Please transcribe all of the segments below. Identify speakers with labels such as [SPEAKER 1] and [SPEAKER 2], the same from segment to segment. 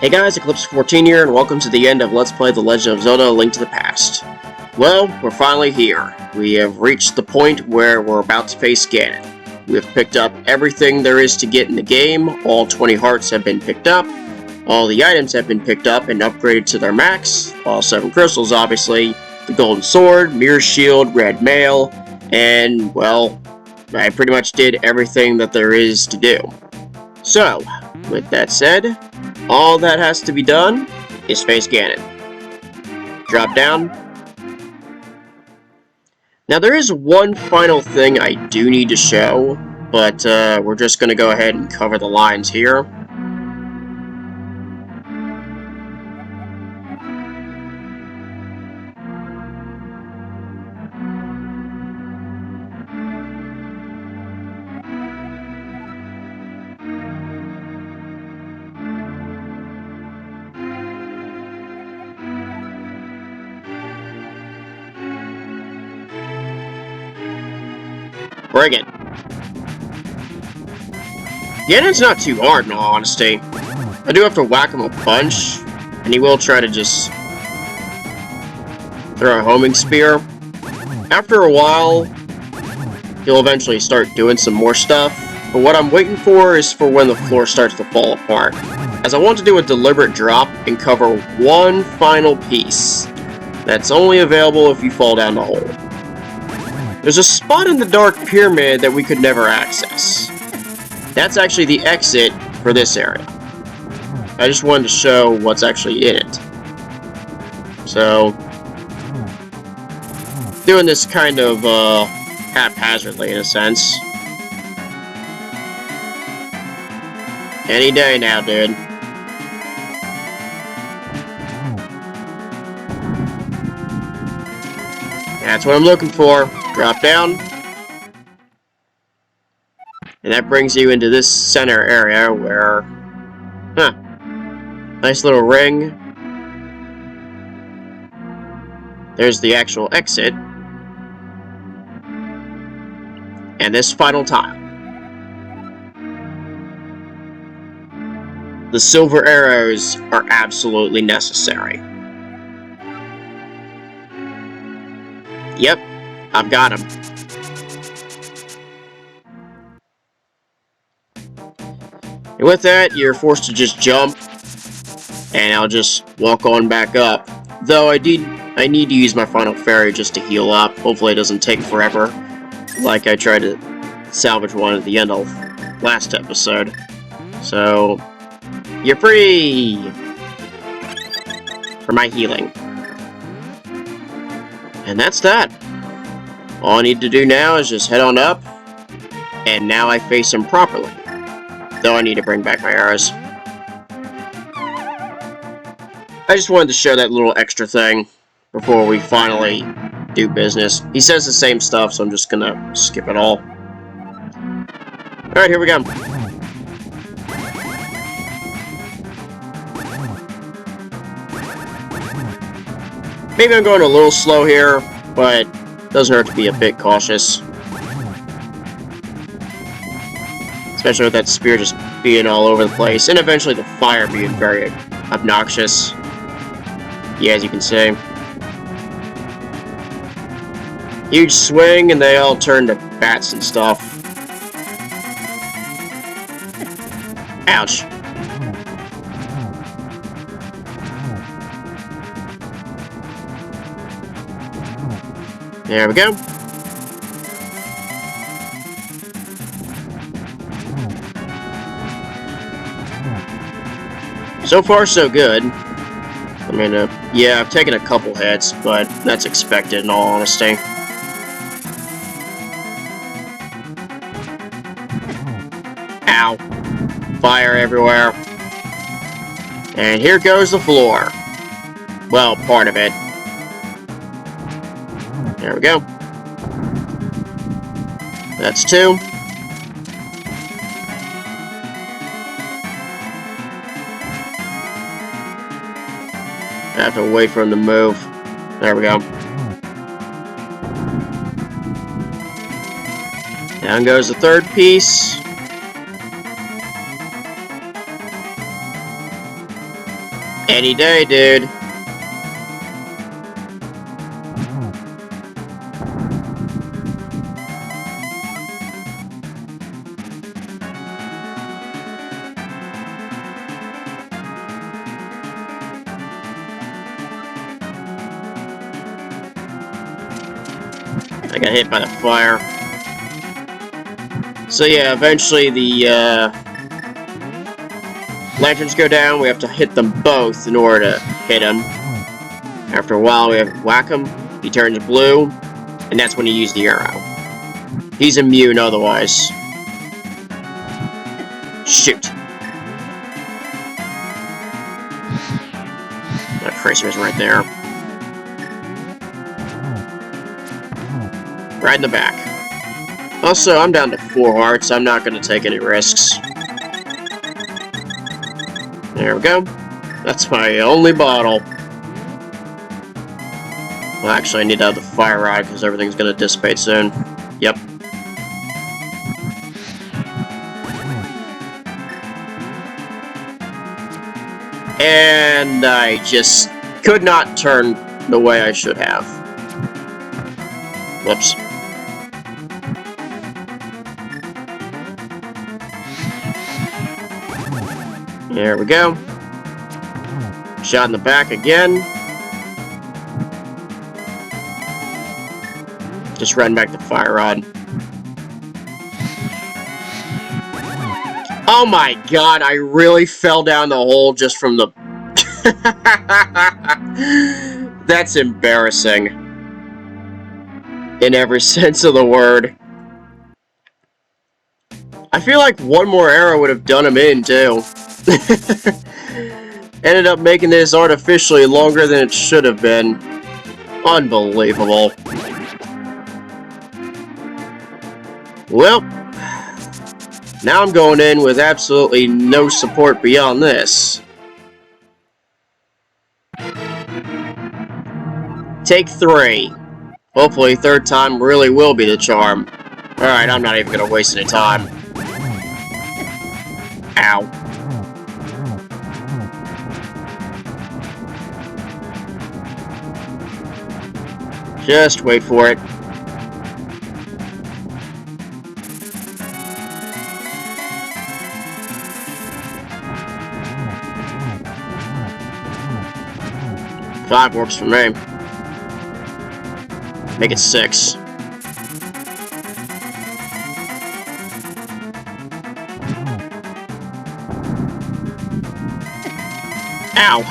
[SPEAKER 1] Hey guys, Eclipse14 here, and welcome to the end of Let's Play The Legend of Zelda: A Link to the Past. Well, we're finally here. We have reached the point where we're about to face Ganon. We have picked up everything there is to get in the game, all 20 hearts have been picked up, all the items have been picked up and upgraded to their max, all 7 crystals obviously, the golden sword, mirror shield, red mail, and, well, I pretty much did everything that there is to do. So, with that said, all that has to be done is face Ganon. Drop down. Now there is one final thing I do need to show, but we're just going to go ahead and cover the lines here. Bring it. Ganon's not too hard, in all honesty. I do have to whack him a bunch, and he will try to just throw a homing spear. After a while, he'll eventually start doing some more stuff, but what I'm waiting for is for when the floor starts to fall apart, as I want to do a deliberate drop and cover one final piece that's only available if you fall down the hole. There's a spot in the Dark Pyramid that we could never access. That's actually the exit for this area. I just wanted to show what's actually in it. So, doing this kind of haphazardly in a sense. Any day now, dude. That's what I'm looking for. Drop down. And that brings you into this center area where... nice little ring. There's the actual exit. And this final tile. The silver arrows are absolutely necessary. Yep, I've got him. And with that, you're forced to just jump, and I'll just walk on back up. Though I need to use my final fairy just to heal up. Hopefully it doesn't take forever, like I tried to salvage one at the end of last episode. So, you're free for my healing. And that's that. All I need to do now is just head on up, and now I face him properly. Though I need to bring back my arrows. I just wanted to show that little extra thing before we finally do business. He says the same stuff, so I'm just gonna skip it all. Alright, here we go. Maybe I'm going a little slow here, but it doesn't hurt to be a bit cautious. Especially with that spear just being all over the place, and eventually the fire being very obnoxious. Yeah, as you can see. Huge swing, and they all turn to bats and stuff. Ouch. There we go. So far, so good. I mean, yeah, I've taken a couple hits, but that's expected in all honesty. Ow. Fire everywhere. And here goes the floor. Well, part of it. There we go. That's 2. I have to wait for him to move. There we go. Down goes the third piece. Any day, dude. I got hit by the fire. So yeah, eventually the lanterns go down. We have to hit them both in order to hit him. After a while, we have to whack him. He turns blue, and that's when you use the arrow. He's immune otherwise. Shoot. That Christmas right there. Right in the back. Also, I'm down to 4 hearts. I'm not going to take any risks. There we go. That's my only bottle. Well, actually, I need to have the fire rod because everything's going to dissipate soon. Yep. And I just could not turn the way I should have. Whoops. There we go. Shot in the back again. Just run back the fire rod. Oh my god, I really fell down the hole just from the... That's embarrassing. In every sense of the word. I feel like one more arrow would have done him in, too. Ended up making this artificially longer than it should have been. Unbelievable. Well, now I'm going in with absolutely no support beyond this. Take 3. Hopefully, 3rd time really will be the charm. Alright, I'm not even gonna waste any time. Ow. Just wait for it. Five works for me. Make it 6. Ow!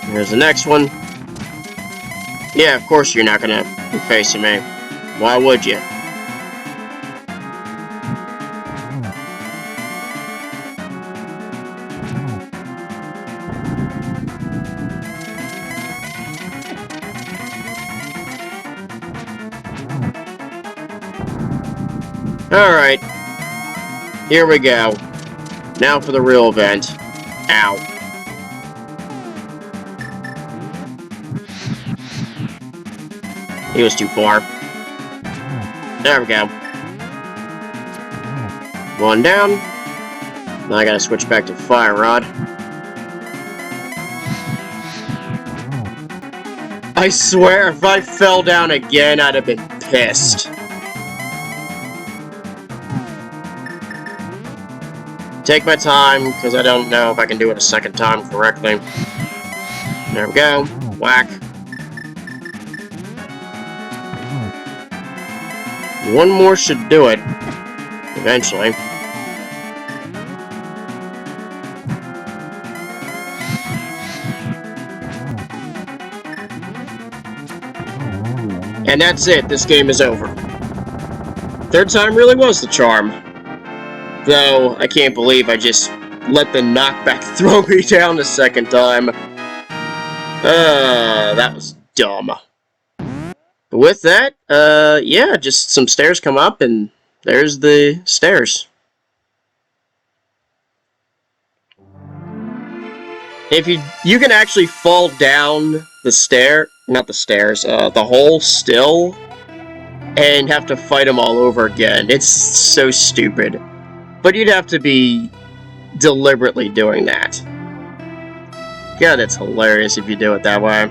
[SPEAKER 1] Here's the next one. Yeah, of course you're not gonna be facing me. Why would you? Alright. Here we go. Now for the real event. Ow. He was too far. There we go. One down. Now I gotta switch back to fire rod. I swear, if I fell down again, I'd have been pissed. Take my time, because I don't know if I can do it a second time correctly. There we go. Whack. One more should do it. Eventually. And that's it. This game is over. 3rd time really was the charm. Though, I can't believe I just let the knockback throw me down the 2nd time. That was dumb. But with that, yeah, just some stairs come up, and there's the stairs. If you can actually fall down the not the stairs, the hole still, and have to fight them all over again. It's so stupid. But you'd have to be deliberately doing that. God, it's hilarious if you do it that way.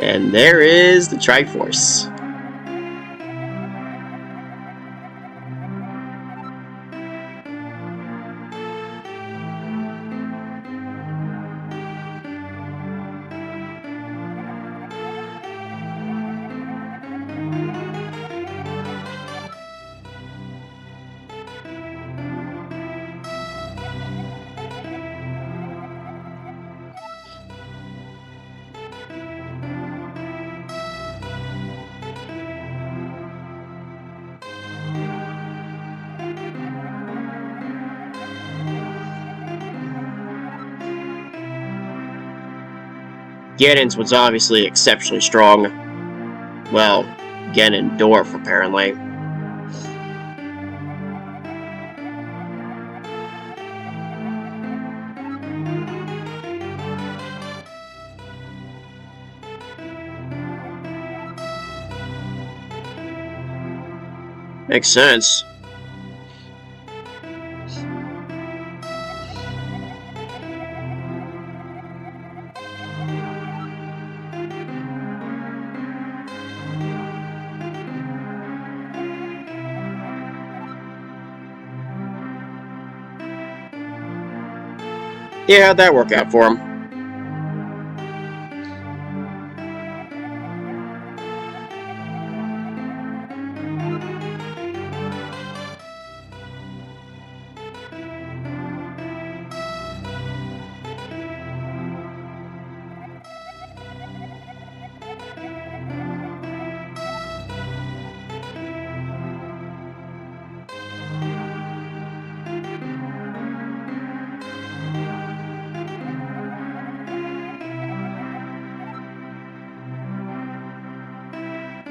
[SPEAKER 1] And there is the Triforce. Ganon's was obviously exceptionally strong. Well, Ganondorf, apparently. Makes sense. Yeah, how'd that work out for him?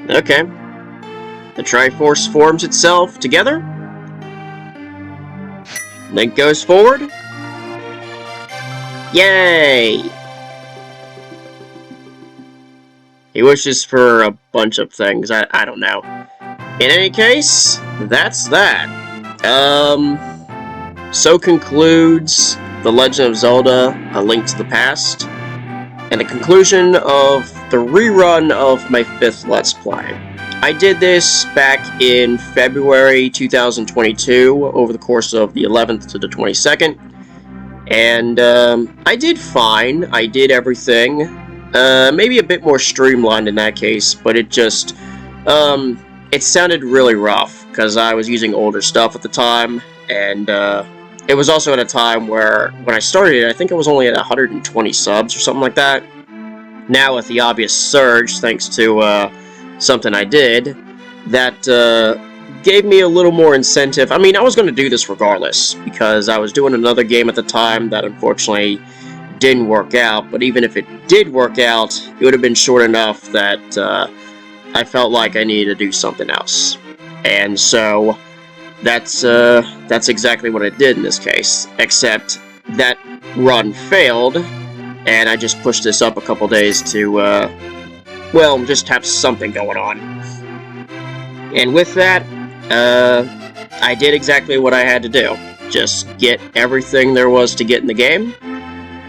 [SPEAKER 1] Okay. The Triforce forms itself together. Link goes forward. Yay! He wishes for a bunch of things. I don't know. In any case, that's that. So concludes The Legend of Zelda: A Link to the Past, and the conclusion of the rerun of my 5th Let's Play. I did this back in February 2022, over the course of the 11th to the 22nd, and I did fine. I did everything. Maybe a bit more streamlined in that case, but it just, it sounded really rough, because I was using older stuff at the time, and it was also at a time where, when I started it, I think I was only at 120 subs or something like that. Now, with the obvious surge, thanks to something I did, that gave me a little more incentive. I mean, I was going to do this regardless, because I was doing another game at the time that unfortunately didn't work out, but even if it did work out, it would have been short enough that I felt like I needed to do something else. And so, that's exactly what I did in this case, except that run failed, and I just pushed this up a couple days to, well, just have something going on. And with that, I did exactly what I had to do. Just get everything there was to get in the game,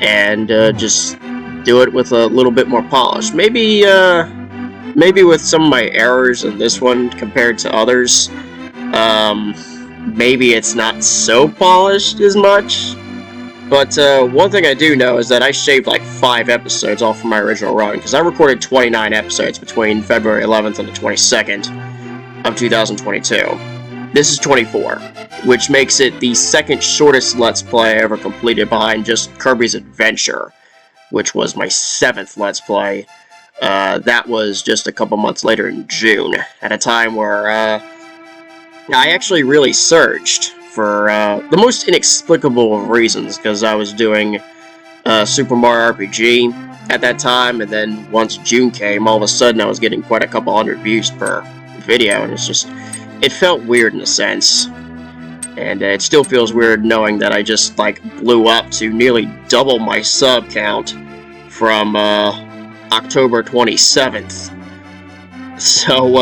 [SPEAKER 1] and just do it with a little bit more polish. Maybe with some of my errors in this one compared to others, maybe it's not so polished as much. But one thing I do know is that I shaved like 5 episodes off from my original run, because I recorded 29 episodes between February 11th and the 22nd of 2022. This is 24, which makes it the second shortest Let's Play I ever completed, behind just Kirby's Adventure, which was my 7th Let's Play. That was just a couple months later in June, at a time where I actually really searched for the most inexplicable of reasons, because I was doing Super Mario RPG at that time, and then once June came, all of a sudden I was getting quite a couple hundred views per video, and it felt weird in a sense. And it still feels weird knowing that I just, like, blew up to nearly double my sub count from October 27th. So,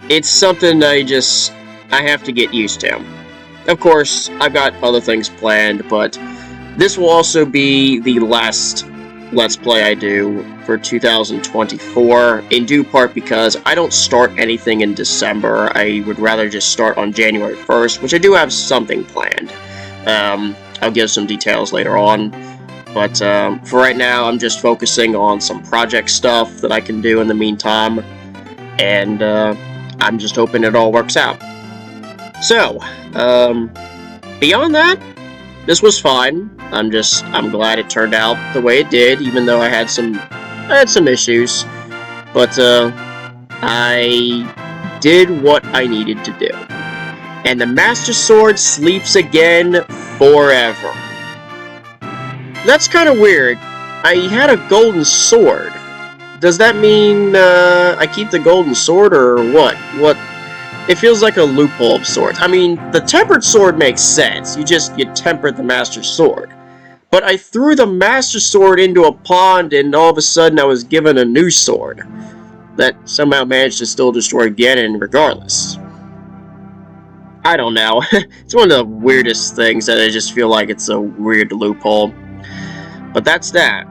[SPEAKER 1] it's something I have to get used to. Of course, I've got other things planned, but this will also be the last Let's Play I do for 2024, in due part because I don't start anything in December. I would rather just start on January 1st, which I do have something planned. I'll give some details later on, but for right now, I'm just focusing on some project stuff that I can do in the meantime, and I'm just hoping it all works out. So, beyond that, this was fine. I'm glad it turned out the way it did, even though I had some issues. But I did what I needed to do. And the Master Sword sleeps again forever. That's kind of weird. I had a golden sword. Does that mean I keep the golden sword, or what? It feels like a loophole of sorts. I mean, the tempered sword makes sense. You tempered the Master Sword. But I threw the Master Sword into a pond, and all of a sudden I was given a new sword that somehow managed to still destroy Ganon regardless. I don't know. It's one of the weirdest things that I just feel like it's a weird loophole. But that's that.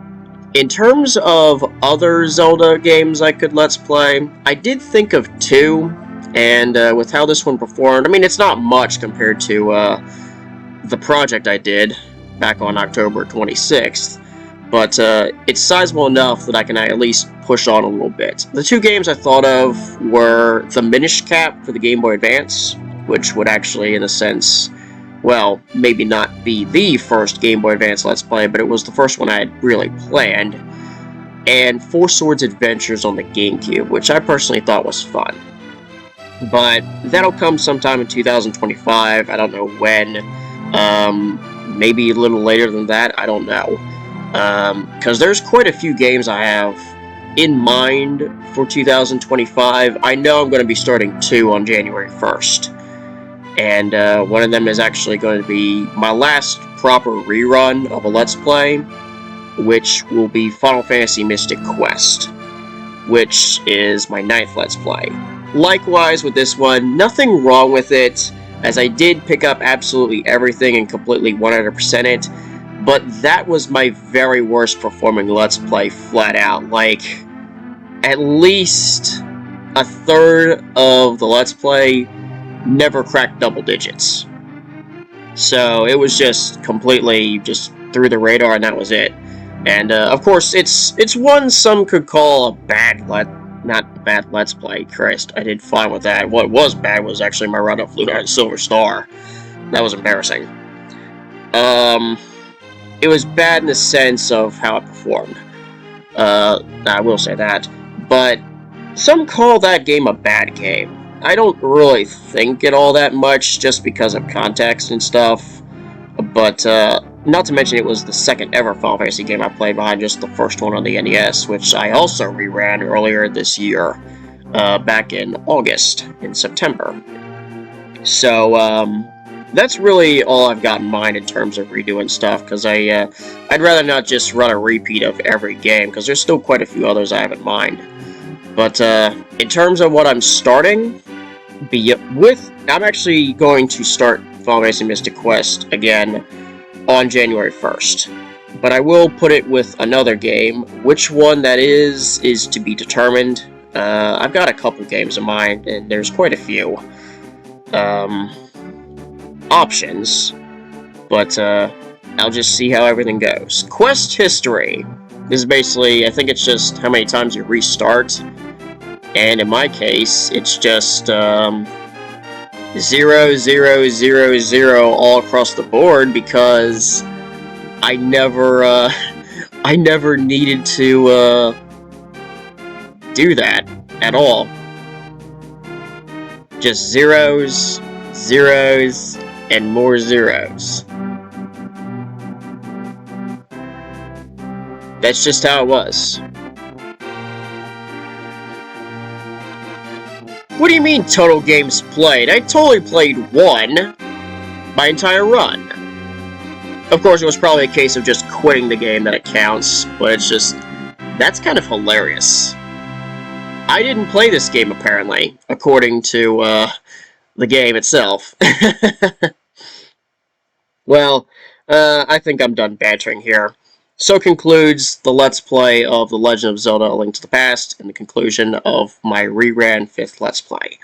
[SPEAKER 1] In terms of other Zelda games I could Let's Play, I did think of two, and with how this one performed, I mean, it's not much compared to the project I did back on October 26th, but it's sizable enough that I can at least push on a little bit. The two games I thought of were the Minish Cap for the Game Boy Advance, which would actually, in a sense, well, maybe not be the first Game Boy Advance Let's Play, but it was the first one I had really planned, and Four Swords Adventures on the GameCube, which I personally thought was fun. But that'll come sometime in 2025, I don't know when, maybe a little later than that, I don't know. Because there's quite a few games I have in mind for 2025. I know I'm going to be starting 2 on January 1st. And one of them is actually going to be my last proper rerun of a Let's Play, which will be Final Fantasy Mystic Quest, which is my 9th Let's Play. Likewise with this one, nothing wrong with it, as I did pick up absolutely everything and completely 100% it, but that was my very worst performing Let's Play flat out. Like, at least a third of the Let's Play never cracked double digits. So it was just completely just through the radar, and that was it. And of course, it's one some could call a not bad Let's Play. Christ, I did fine with that. What was bad was actually my run of Lunar and Silver Star. That was embarrassing. It was bad in the sense of how it performed. I will say that. But some call that game a bad game. I don't really think it all that much, just because of context and stuff. But, not to mention it was the second ever Final Fantasy game I played behind just the first one on the NES, which I also reran earlier this year, back in August, in September. So, that's really all I've got in mind in terms of redoing stuff, because I'd rather not just run a repeat of every game, because there's still quite a few others I have in mind. But, in terms of what I'm starting, I'm actually going to start Final Fantasy Mystic Quest again on January 1st. But I will put it with another game. Which one that is to be determined. I've got a couple games in mind, and there's quite a few options. But I'll just see how everything goes. Quest history. This is basically, I think it's just how many times you restart. And in my case, it's just 0, 0, 0, 0 all across the board, because I never needed to do that at all. Just zeros, zeros, and more zeros. That's just how it was. What do you mean, total games played? I totally played one, my entire run. Of course, it was probably a case of just quitting the game that it counts, but it's just, that's kind of hilarious. I didn't play this game, apparently, according to, the game itself. Well, I think I'm done bantering here. So concludes the Let's Play of The Legend of Zelda: A Link to the Past, and the conclusion of my reran 5th Let's Play.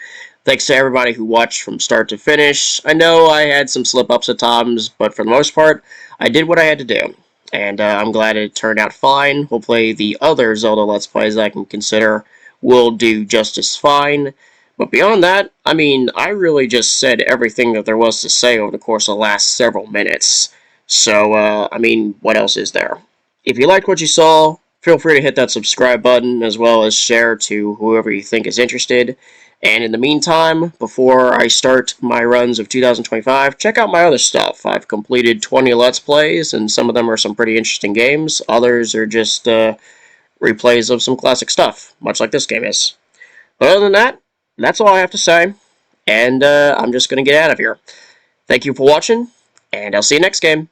[SPEAKER 1] Thanks to everybody who watched from start to finish. I know I had some slip-ups at times, but for the most part, I did what I had to do. And I'm glad it turned out fine. Hopefully the other Zelda Let's Plays I can consider will do just as fine. But beyond that, I mean, I really just said everything that there was to say over the course of the last several minutes. So, I mean, what else is there? If you liked what you saw, feel free to hit that subscribe button, as well as share to whoever you think is interested. And in the meantime, before I start my runs of 2025, check out my other stuff. I've completed 20 Let's Plays, and some of them are some pretty interesting games. Others are just, replays of some classic stuff, much like this game is. But other than that, that's all I have to say, and I'm just going to get out of here. Thank you for watching, and I'll see you next game.